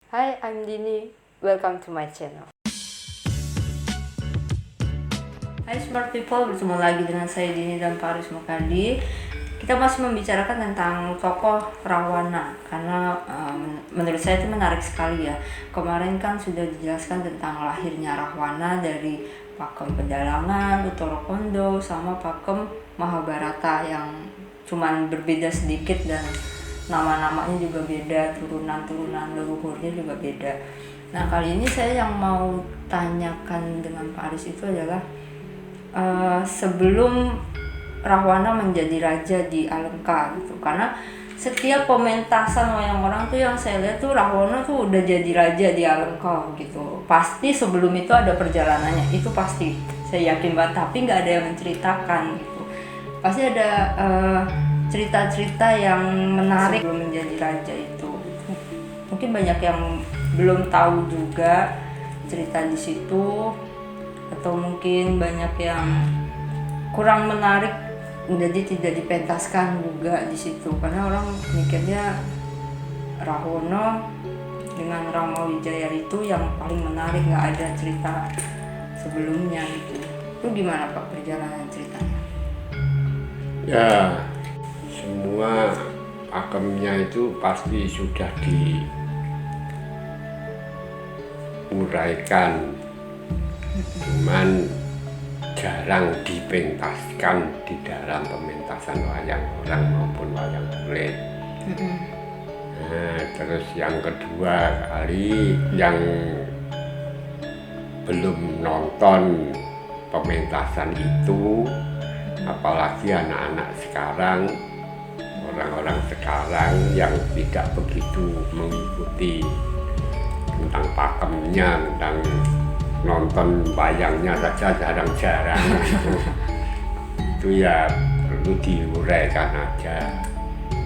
Hi, I'm Dini. Welcome to my channel. Hai smart people, bertemu lagi dengan saya Dini dan Paris Mukadi. Kita masih membicarakan tentang tokoh Rahwana karena menurut saya itu menarik sekali ya. Kemarin kan sudah dijelaskan tentang lahirnya Rahwana dari pakem Pedalangan, Uttara Kondo sama pakem Mahabharata yang cuman berbeda sedikit dan nama-namanya juga beda, turunan-turunan leluhurnya juga beda. Nah, kali ini saya yang mau tanyakan dengan Paris itu adalah sebelum Rahwana menjadi raja di Alengka gitu. Karena setiap pementasan wayang orang tuh yang saya lihat tuh Rahwana tuh udah jadi raja di Alengka gitu. Pasti sebelum itu ada perjalanannya, itu pasti. Saya yakin banget, tapi nggak ada yang menceritakan gitu. Pasti ada cerita-cerita yang menarik sebelum menjadi raja itu. Mungkin banyak yang belum tahu juga cerita di situ, atau mungkin banyak yang kurang menarik, jadi tidak dipentaskan juga di situ karena orang mikirnya Rahwana dengan Rama Wijaya itu yang paling menarik, nggak ada cerita sebelumnya gitu. Itu gimana Pak perjalanan ceritanya? Ya, semua pakemnya itu pasti sudah diuraikan, cuman jarang dipentaskan di dalam pementasan wayang orang maupun wayang kulit. Nah, terus yang kedua kali yang belum nonton pementasan itu, apalagi anak-anak sekarang, orang-orang sekarang yang tidak begitu mengikuti tentang pakemnya, tentang nonton wayangnya saja jarang-jarang gitu. Itu ya perlu diuraikan aja.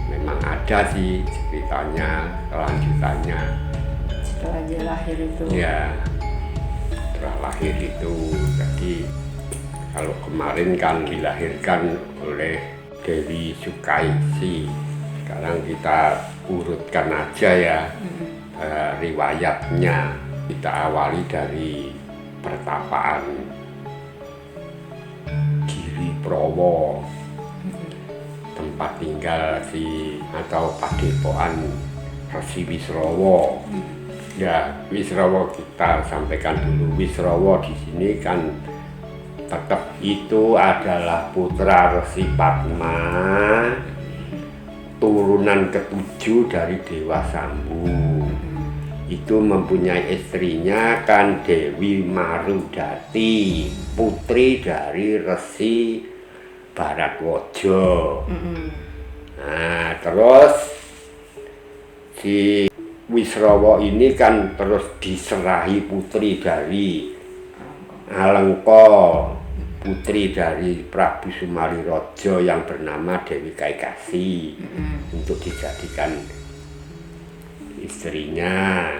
Memang ada sih ceritanya, kelanjutannya. Setelah dia lahir itu. Ya, setelah lahir itu. Jadi kalau kemarin kan dilahirkan oleh Dewi Sukaisi. Sekarang kita urutkan aja ya riwayatnya. Kita awali dari pertapaan Giri Prowo, tempat tinggal atau padepokan Resi Wisrawa. Ya, Wisrawa kita sampaikan dulu. Wisrawa di sini kan tetap itu adalah putra Resi Padma, turunan ketujuh dari Dewa Sambu. Itu mempunyai istrinya kan Dewi Marudati, putri dari Resi Bharatwaja. Nah, terus si Wisrawa ini kan terus diserahi putri dari Alengka, putri dari Prabu Sumarirojo yang bernama Dewi Kaikasi, untuk dijadikan istrinya.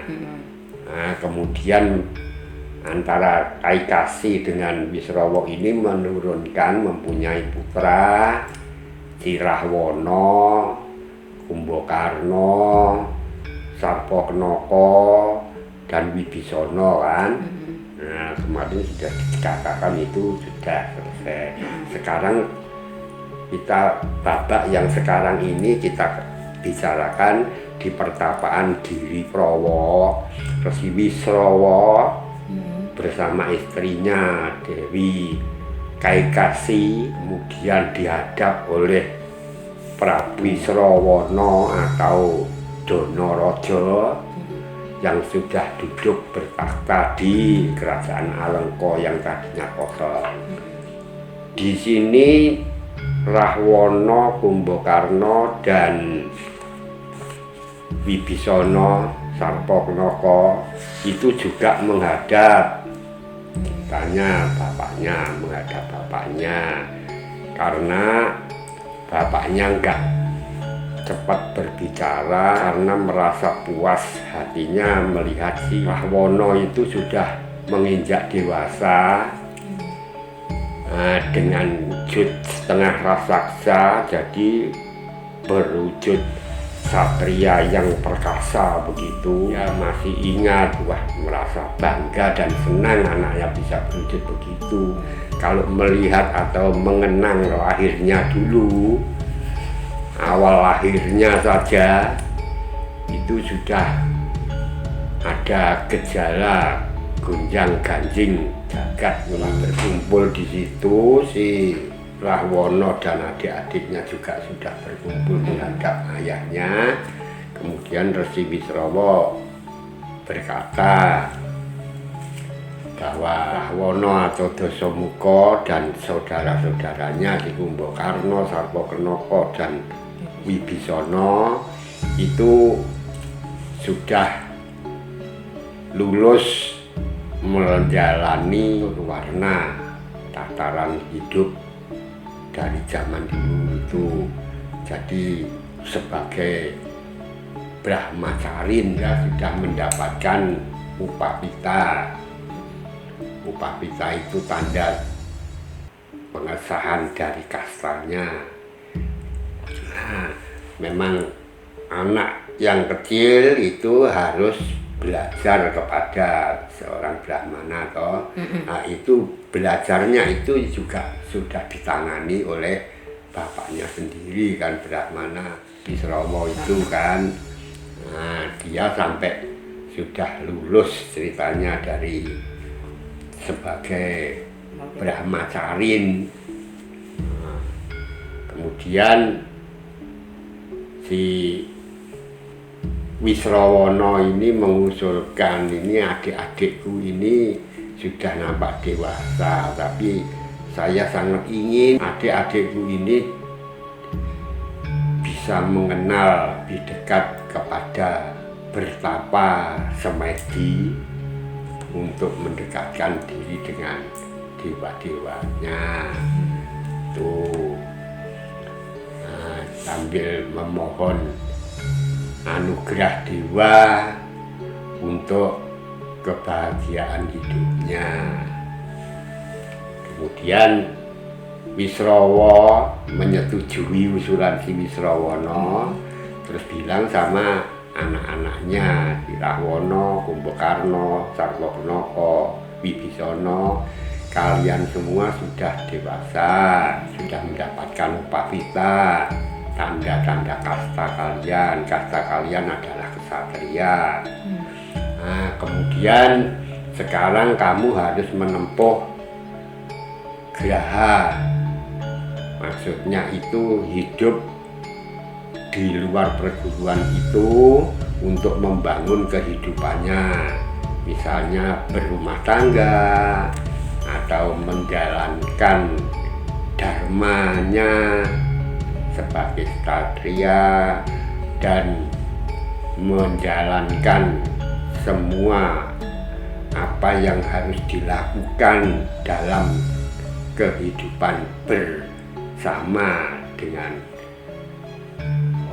Nah, kemudian antara Kaikasi dengan Wisrawa ini mempunyai putra si Rahwana, Kumbakarna, Sarpakenaka dan Wibisana kan. Nah, kemarin sudah dikatakan itu sudah selesai. Sekarang kita babak yang sekarang ini kita bicarakan di pertapaan Giri Prowo. Resi Wisrawa bersama istrinya Dewi Kaikasi kemudian dihadap oleh Prabu Wisrawana atau Danaraja yang sudah duduk bertakhta di kerajaan Alengka yang tadinya kosong. Di sini Rahwana, Kumbakarna dan Wibisana, Sarpakenaka itu juga menghadap bapaknya karena bapaknya enggak cepat berbicara karena merasa puas hatinya melihat si Rahwana itu sudah menginjak dewasa. Dengan wujud setengah raksasa, jadi berwujud kesatria yang perkasa begitu, ya masih ingat, wah merasa bangga dan senang anaknya bisa berwujud begitu. Kalau melihat atau mengenang lahirnya dulu, awal lahirnya saja itu sudah ada gejala gonjang ganjing jagat mulai berkumpul di situ. Si Rahwana dan adik-adiknya juga sudah berkumpul menghadap ayahnya. Kemudian Resi Wisrawa berkata bahwa Rahwana atau Dasamuka dan saudara-saudaranya di Kumbakarna, Sarpakenaka dan Wibisana itu sudah lulus menjalani warna tataran hidup dari zaman dulu itu. Jadi sebagai Brahmacarin ya sudah mendapatkan upapita. Upapita itu tanda pengesahan dari kastanya. Nah, memang anak yang kecil itu harus belajar kepada seorang Brahmana toh. Nah, itu belajarnya itu juga sudah ditangani oleh bapaknya sendiri kan, Brahmana Wisrawa itu kan. Nah, dia sampai sudah lulus ceritanya dari sebagai Brahmacarin. Nah, kemudian si Wisrawana ini mengusulkan, ini adik-adikku ini sudah nampak dewasa, tapi saya sangat ingin adik-adikku ini bisa mengenal lebih dekat kepada bertapa semedi untuk mendekatkan diri dengan dewa-dewanya. Tuh, nah, sambil memohon anugerah dewa untuk kebahagiaan hidupnya. Kemudian Wisrawa menyetujui usulan si Wisrawana, terus bilang sama anak-anaknya si Rahwana, Kumbakarna, Sarpakenaka, Wibisana, kalian semua sudah dewasa, sudah mendapatkan upapita, tanda-tanda kasta kalian adalah kesatria. Nah, kemudian sekarang kamu harus menempuh graha, maksudnya itu hidup di luar perguruan itu untuk membangun kehidupannya, misalnya berumah tangga atau menjalankan dharmanya sebagai ksatria dan menjalankan semua apa yang harus dilakukan dalam kehidupan bersama dengan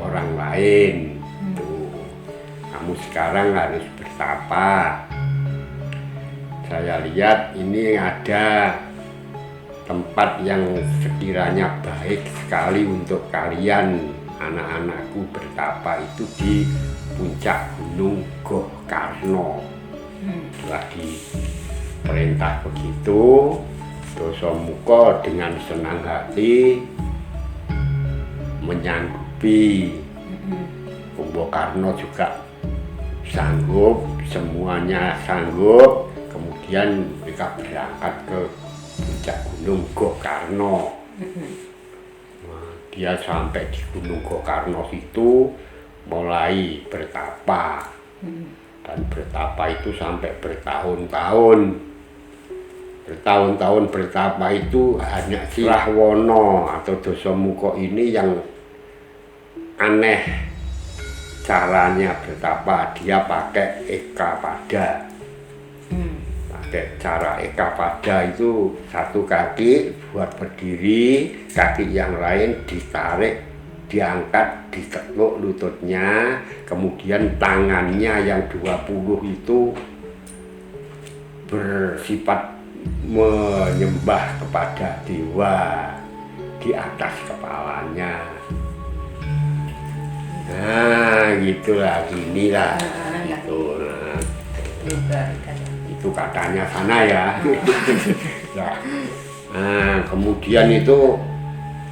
orang lain. Tuh, kamu sekarang harus bertapa. Saya lihat ini ada tempat yang sekiranya baik sekali untuk kalian anak-anakku bertapa, itu di puncak Gunung Gohkarno. Setelah diperintah begitu, Dasamuka dengan senang hati menyanggupi. Kumbakarna juga sanggup, semuanya sanggup. Kemudian mereka berangkat ke puncak Gunung Gohkarno. Nah, dia sampai di Gunung Gohkarno itu mulai bertapa, dan bertapa itu sampai bertahun-tahun bertapa itu hanya si Rahwana atau Dasamuka ini yang aneh caranya bertapa. Dia pakai ekapada. Pakai cara ekapada itu satu kaki buat berdiri, kaki yang lain ditarik, diangkat, ditekuk lututnya, kemudian tangannya yang 20 itu bersifat menyembah kepada dewa di atas kepalanya. Nah gitulah, ginilah Nah, gitu. Nah, juga kan. itu katanya sana ya. Nah, kemudian itu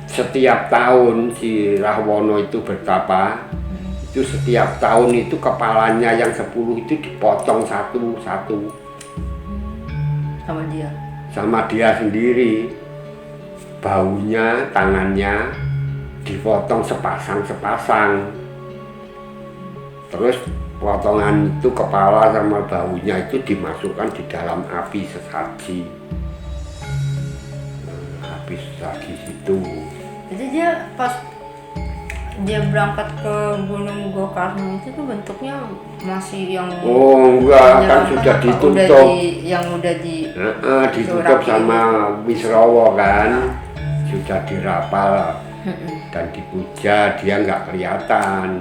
setiap tahun si Rahwono itu bertapa, itu setiap tahun itu kepalanya yang 10 itu dipotong satu-satu sama dia sendiri. Baunya, tangannya dipotong sepasang-sepasang. Terus potongan itu kepala sama baunya itu dimasukkan di dalam api sesaji. Api sesaji situ. Jadi dia pas dia berangkat ke Gunung Gokarno itu tuh bentuknya masih yang Enggak, kan sudah ditutup. Ditutup sama Wisrawa kan. Sudah dirapal dan dipuja, dia nggak kelihatan.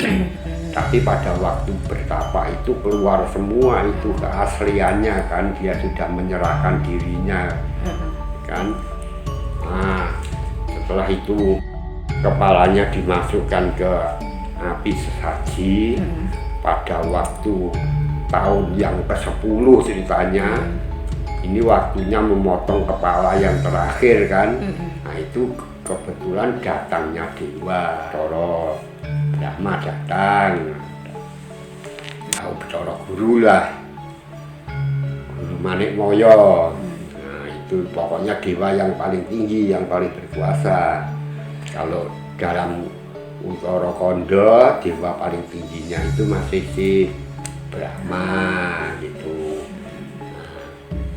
Tapi pada waktu bertapa itu keluar semua itu keasliannya kan, dia sudah menyerahkan dirinya kan. Nah, setelah itu kepalanya dimasukkan ke api sesaji pada waktu tahun yang ke-10 ceritanya. Ini waktunya memotong kepala yang terakhir kan. Nah itu kebetulan datangnya Dewa Bathara Brahma datang. Tahu Bathara Guru lah, Guru Manikmaya. Nah itu pokoknya dewa yang paling tinggi, yang paling berkuasa. Kalau dalam Uttara Kanda, dewa paling tingginya itu masih si Brahma gitu.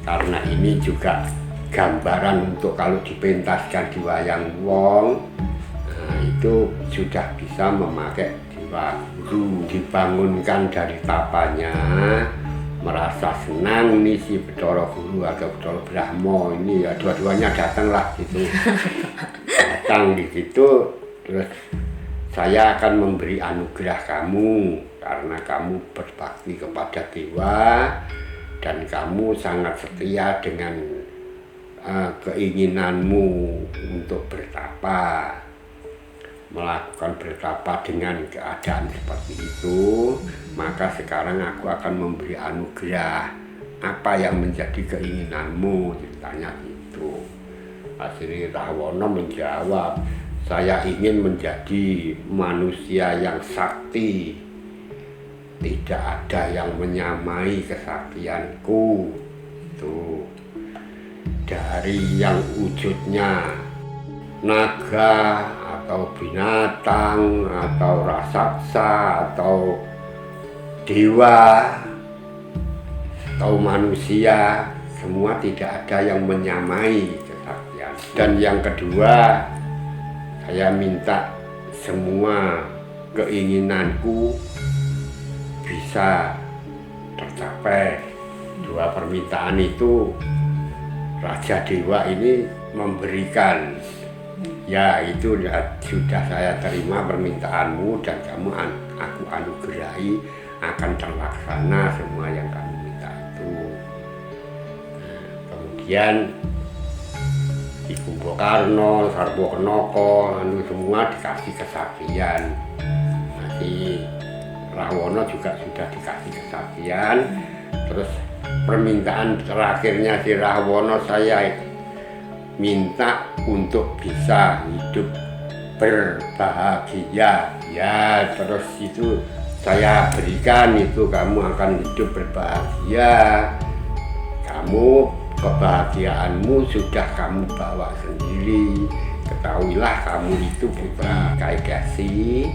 Karena ini juga gambaran untuk kalau dipentaskan di wayang wong, nah itu sudah bisa memakai dewa guru. Dibangunkan dari tapanya, merasa senang nih si Bathara Guru atau Bathara Brahma ini ya, dua-duanya datanglah gitu. Datang di situ, terus saya akan memberi anugerah kamu karena kamu berbakti kepada dewa dan kamu sangat setia dengan keinginanmu untuk bertapa, melakukan bertapa dengan keadaan seperti itu. Maka sekarang aku akan memberi anugerah, apa yang menjadi keinginanmu, ceritanya gitu. Akhirnya Rahwono menjawab, saya ingin menjadi manusia yang sakti, tidak ada yang menyamai kesaktianku. Tuh, dari yang wujudnya naga atau binatang atau raksasa atau dewa atau manusia, semua tidak ada yang menyamai kesaktian. Dan yang kedua, saya minta semua keinginanku bisa tercapai. Dua permintaan itu Raja Dewa ini memberikan, ya itu sudah saya terima permintaanmu dan kamu aku anugerahi akan terlaksana semua yang kamu minta itu. Nah, kemudian di Kumbakarna, Sarwokenaka, semua dikasih kesaktian. Nanti Rahwono juga sudah dikasih kesaktian. Terus permintaan terakhirnya si Rahwono, saya minta untuk bisa hidup berbahagia. Ya terus itu saya berikan itu, kamu akan hidup berbahagia. Kamu, kebahagiaanmu sudah kamu bawa sendiri. Ketahuilah kamu itu putra Kaikasi.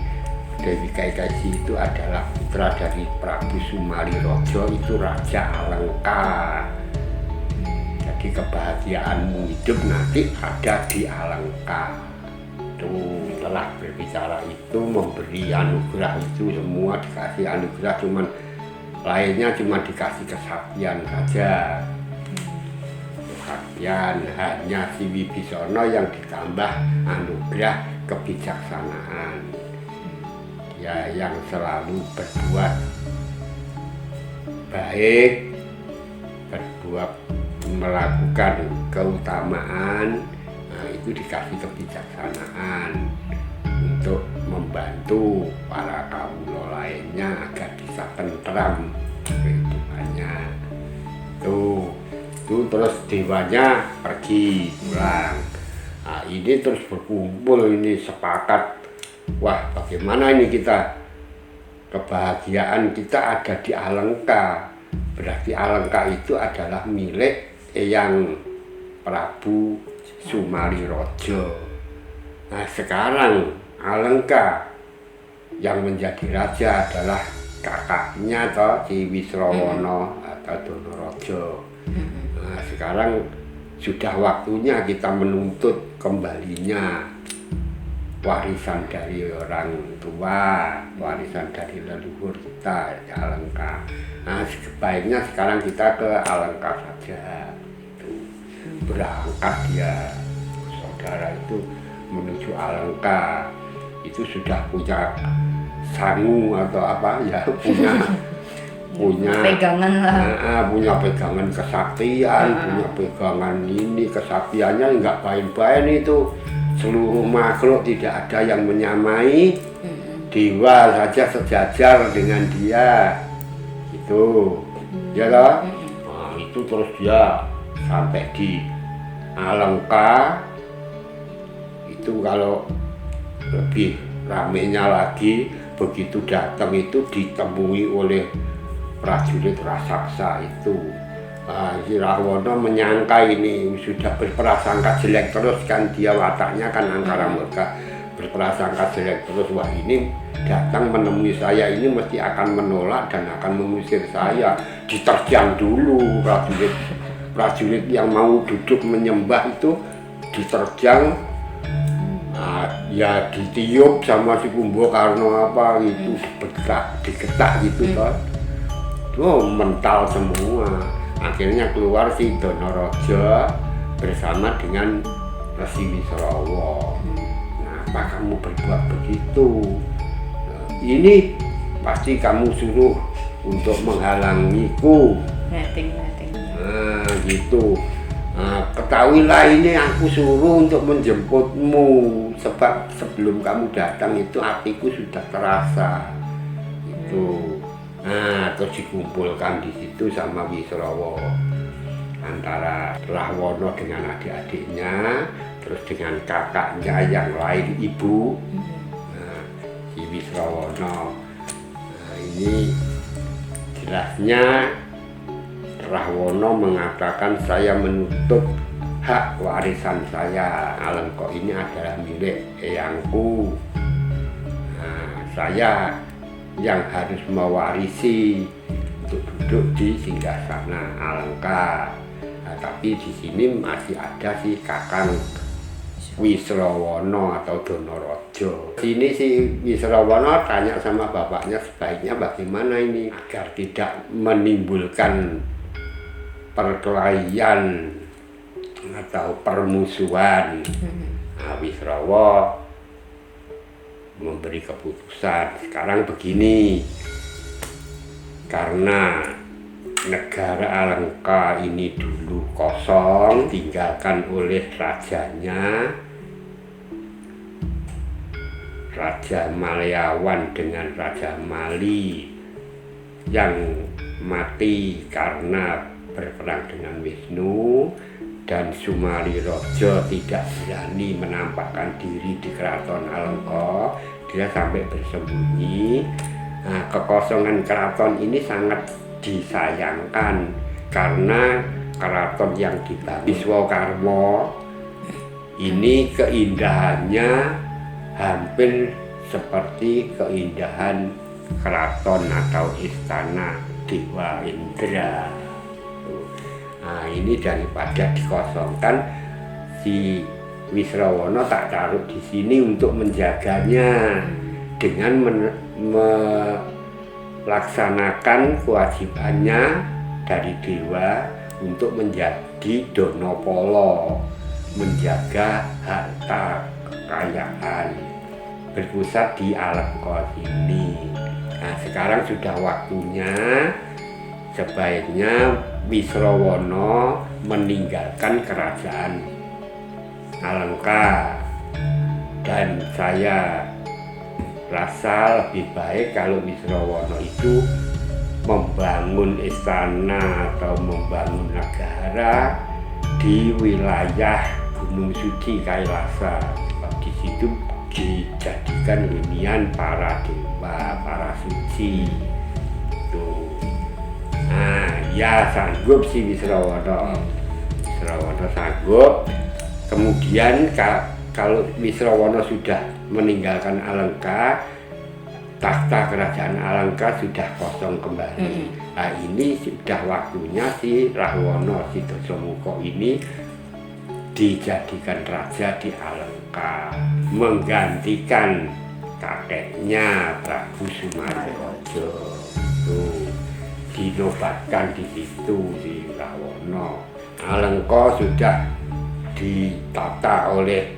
Dewi Kaikasi itu adalah putra dari Prabu Sumalirojo, itu Raja Alengka. Jadi kebahagiaanmu hidup nanti ada di Alengka. Tuh, setelah berbicara itu, memberi anugerah itu, semua dikasih anugerah, cuman lainnya cuma dikasih kesaktian saja. Kesaktian hanya si Wibisana yang ditambah anugerah kebijaksanaan. Ya, yang selalu berbuat baik, berbuat melakukan keutamaan, nah itu dikasih kebijaksanaan untuk membantu para kawula lainnya agar bisa tentram kehidupannya. Itu terus dewanya pergi pulang. Nah, ini terus berkumpul, ini sepakat, wah bagaimana ini kita, kebahagiaan kita ada di Alengka. Berarti Alengka itu adalah milik Eyang Prabu Sumarirojo. Nah sekarang Alengka yang menjadi raja adalah kakaknya toh, si Wisrawana atau Donorojo. Nah sekarang sudah waktunya kita menuntut kembalinya warisan dari orang tua, warisan dari leluhur kita di Alengka. Nah sebaiknya sekarang kita ke Alengka saja. Itu berangkat dia, saudara itu menuju Alengka. Itu sudah punya sangu atau apa ya, punya pegangan lah. Punya pegangan kesaktian, punya pegangan ini, kesaktiannya nggak main-main itu. Seluruh makhluk tidak ada yang menyamai, dewa saja sejajar dengan dia, itu, ya loh. Nah, itu terus dia sampai di Alengka. Itu kalau lebih ramenya lagi, begitu datang itu ditemui oleh prajurit raksasa itu. Si Rahwana menyangka ini sudah berprasangka jelek terus kan, dia wataknya kan angkara murka, berprasangka jelek terus. Wah ini datang menemui saya ini mesti akan menolak dan akan mengusir saya. Diterjang dulu prajurit yang mau duduk menyembah itu diterjang. Ya ditiup sama si Kumbakarna apa gitu, digetak gitu kan. Tuh mental semua. Akhirnya keluar si Donorojo bersama dengan Resi Wisrawa. Kenapa kamu berbuat begitu? Ini pasti kamu suruh untuk menghalangiku. Netting. Nah gitu. Ketahuilah ini aku suruh untuk menjemputmu, sebab sebelum kamu datang itu hatiku sudah terasa. Itu. Nah, terus dikumpulkan di situ sama Wisrawa, antara Rahwana dengan adik-adiknya, terus dengan kakaknya yang lain ibu, si Wisrawana. Nah, ini jelasnya Rahwana mengatakan saya menuntut hak warisan saya. Alengka ini adalah milik eyangku. Nah, saya yang harus mewarisi untuk duduk di singgasana Alengka. Nah, tapi di sini masih ada si Kakang Wisrawana atau Donorojo. Sini si Wisrawana tanya sama bapaknya sebaiknya bagaimana ini agar tidak menimbulkan perkelahian atau permusuhan. Nah, Wisrawa memberi keputusan sekarang begini, karena negara Alengka ini dulu kosong tinggalkan oleh rajanya, Raja Malayawan dengan Raja Mali yang mati karena berperang dengan Wisnu, dan Sumarirojo tidak berani menampakkan diri di keraton Alengka. Dia sampai bersembunyi. Nah, kekosongan keraton ini sangat disayangkan karena keraton yang dibangun Wiswakarma ini keindahannya hampir seperti keindahan keraton atau istana Dewa Indra. Nah, ini daripada dikosongkan, si Wisrawana tak taruh di sini untuk menjaganya dengan melaksanakan kewajibannya dari dewa untuk menjadi Donopolo, menjaga harta kekayaan, berpusat di Alengka ini. Nah, sekarang sudah waktunya sebaiknya Wisrawana meninggalkan kerajaan Alengka, dan saya rasa lebih baik kalau Wisrawana itu membangun istana atau membangun negara di wilayah Gunung Suci Kailasa. Di situ dijadikan hunian para dewa, para suci. Tuh. Nah, ya sanggup si Wisrawana. Wisrawana sanggup. Kemudian kalau Wisrawana sudah meninggalkan Alengka, takhta kerajaan Alengka sudah kosong kembali. Nah, ini sudah waktunya si Rahwana, si Dasamuka ini dijadikan raja di Alengka, menggantikan kakeknya Prabu Sumaryojo. Tuh, dinobatkan di situ si Rahwana. Alengka sudah ditata oleh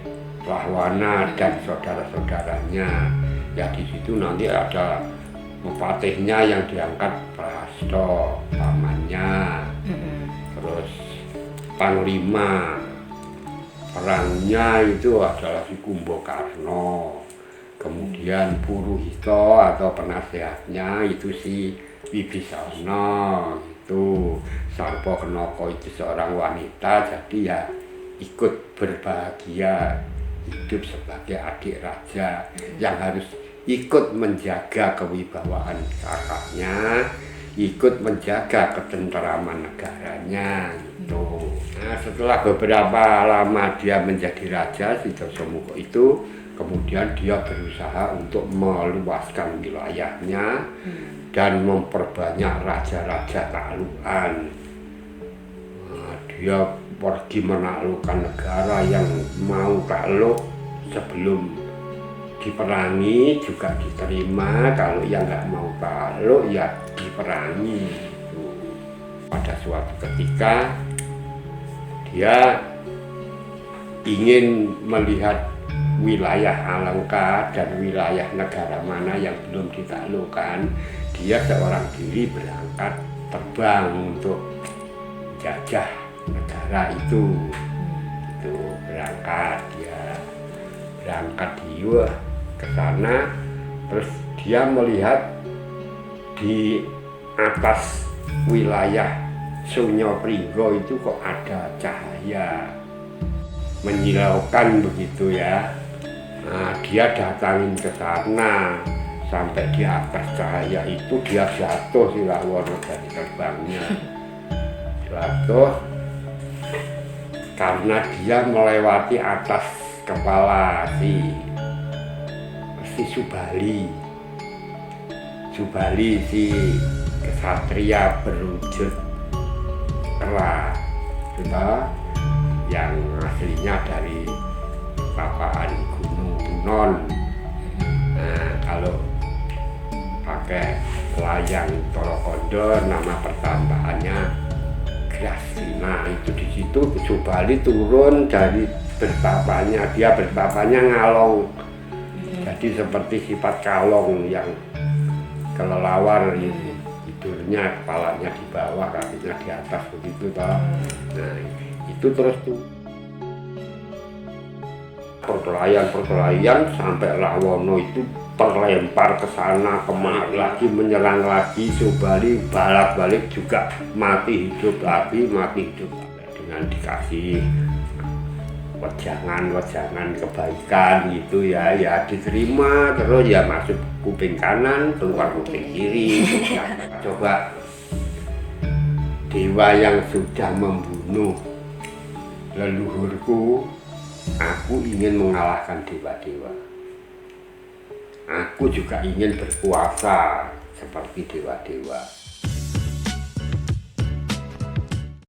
Rahwana dan saudara-saudaranya. Ya di situ nanti ada bupatihnya yang diangkat Prasto, pamannya. Terus panglima perangnya itu adalah si Kumbakarna. Kemudian Puruhita atau penasehatnya itu si Wibisana. Itu Sarpakenaka itu seorang wanita, jadi ya ikut berbahagia hidup sebagai adik raja yang harus ikut menjaga kewibawaan kakaknya, ikut menjaga ketenteraman negaranya gitu. Nah, setelah beberapa lama dia menjadi raja, si Dasamuka itu kemudian dia berusaha untuk meluaskan wilayahnya dan memperbanyak raja-raja taklukan. Nah, dia pergi menaklukkan negara yang mau takluk sebelum diperangi juga diterima, kalau yang nggak mau takluk ya diperangi. Pada suatu ketika dia ingin melihat wilayah Alengka dan wilayah negara mana yang belum ditaklukkan. Dia seorang diri berangkat terbang untuk jajah negara itu. Berangkat dia ke sana, terus dia melihat di atas wilayah Sunyo Pringgo itu kok ada cahaya menyilaukan begitu ya. Nah, dia datangin ke sana, sampai di atas cahaya itu dia jatuh si Rahwana dari terbangnya. Jatuh karena dia melewati atas kepala si Subali. Subali si kesatria berwujud kera, yang aslinya dari papaan Gunung Tunon. Nah, kalau pakai layang Torokondo nama pertambahannya Grasina. Itu di situ Subali turun dari bertapanya, dia bertapanya ngalong. Jadi seperti sifat kalong yang kelelawar itu, tidurnya kepalanya di bawah, kakinya di atas begitu toh. Nah, itu terus tuh perkelahian sampai Rahwana itu terlempar ke sana kemari lagi, menyerang lagi. Subali balik juga mati hidup lagi dengan dikasih wejangan kebaikan gitu ya diterima, terus ya masuk kuping kanan keluar kuping kiri. Coba dewa yang sudah membunuh leluhurku, aku ingin mengalahkan dewa-dewa. Aku juga ingin berkuasa seperti dewa-dewa.